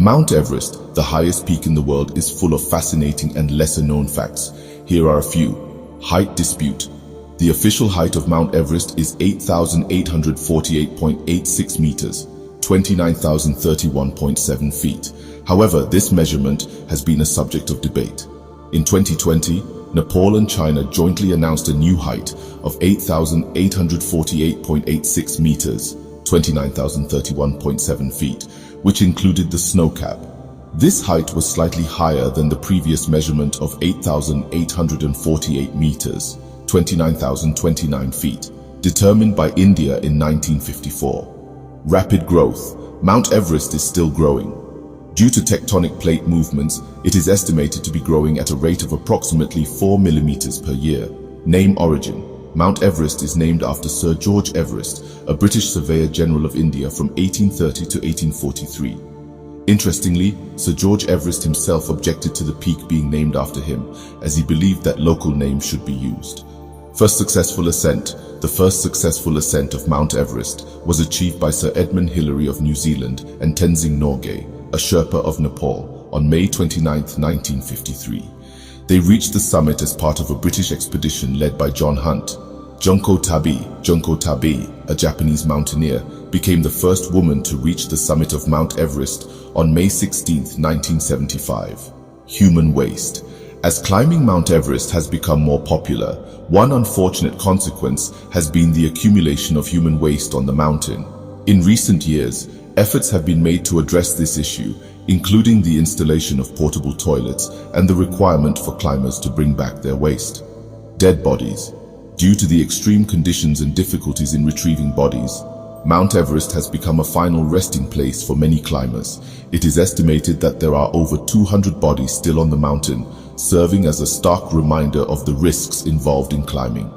Mount Everest, the highest peak in the world, is full of fascinating and lesser-known facts. Here are a few. Height dispute. The official height of Mount Everest is 8,848.86 meters, 29,031.7 feet. However, this measurement has been a subject of debate. In 2020, Nepal and China jointly announced a new height of 8,848.86 meters, 29,031.7 feet, which included the snow cap. This height was slightly higher than the previous measurement of 8,848 meters, 29,029 feet, determined by India in 1954. Rapid growth. Mount Everest is still growing. Due to tectonic plate movements, it is estimated to be growing at a rate of approximately 4 millimeters per year. Name origin. Mount Everest is named after Sir George Everest, a British Surveyor General of India from 1830 to 1843. Interestingly, Sir George Everest himself objected to the peak being named after him, as he believed that local names should be used. First successful ascent. The first successful ascent of Mount Everest was achieved by Sir Edmund Hillary of New Zealand and Tenzing Norgay, a Sherpa of Nepal, on May 29, 1953. They reached the summit as part of a British expedition led by John Hunt. Junko Tabei, a Japanese mountaineer, became the first woman to reach the summit of Mount Everest on May 16, 1975. Human waste. As climbing Mount Everest has become more popular, one unfortunate consequence has been the accumulation of human waste on the mountain. In recent years, efforts have been made to address this issue, including the installation of portable toilets and the requirement for climbers to bring back their waste. Dead bodies. Due to the extreme conditions and difficulties in retrieving bodies, Mount Everest has become a final resting place for many climbers. It is estimated that there are over 200 bodies still on the mountain, serving as a stark reminder of the risks involved in climbing.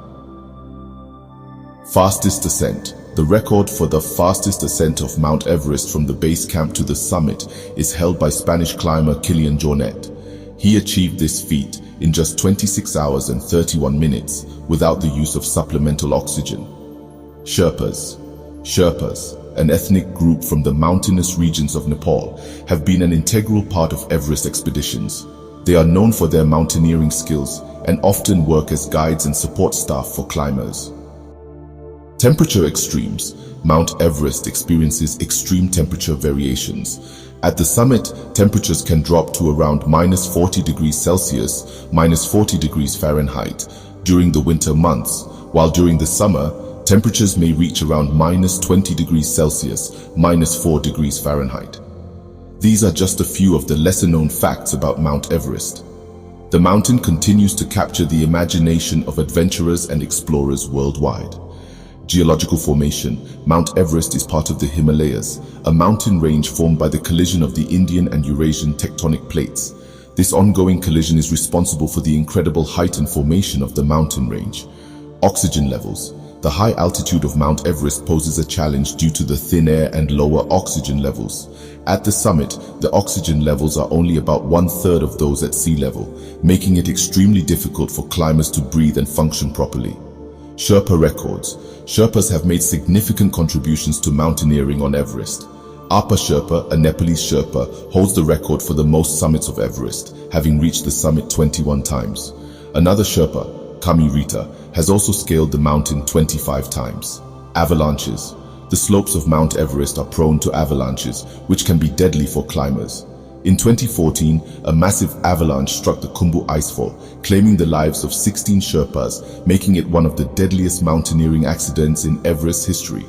Fastest ascent. The record for the fastest ascent of Mount Everest from the base camp to the summit is held by Spanish climber Kilian Jornet. He achieved this feat in just 26 hours and 31 minutes without the use of supplemental oxygen. Sherpas, an ethnic group from the mountainous regions of Nepal, have been an integral part of Everest expeditions. They are known for their mountaineering skills and often work as guides and support staff for climbers. Temperature extremes. Mount Everest experiences extreme temperature variations. At the summit, temperatures can drop to around -40 degrees Celsius, -40 degrees Fahrenheit during the winter months, while during the summer, temperatures may reach around -20 degrees Celsius, -4 degrees Fahrenheit. These are just a few of the lesser-known facts about Mount Everest. The mountain continues to capture the imagination of adventurers and explorers worldwide. Geological formation. Mount Everest is part of the Himalayas, a mountain range formed by the collision of the Indian and Eurasian tectonic plates. This ongoing collision is responsible for the incredible height and formation of the mountain range. Oxygen levels. The high altitude of Mount Everest poses a challenge due to the thin air and lower oxygen levels. At the summit, the oxygen levels are only about 1/3 of those at sea level, making it extremely difficult for climbers to breathe and function properly. Sherpa records. Sherpas have made significant contributions to mountaineering on Everest. Apa Sherpa, a Nepalese Sherpa, holds the record for the most summits of Everest, having reached the summit 21 times. Another Sherpa, Kami Rita, has also scaled the mountain 25 times. Avalanches. The slopes of Mount Everest are prone to avalanches, which can be deadly for climbers. In 2014, a massive avalanche struck the Khumbu icefall, claiming the lives of 16 Sherpas, making it one of the deadliest mountaineering accidents in Everest history.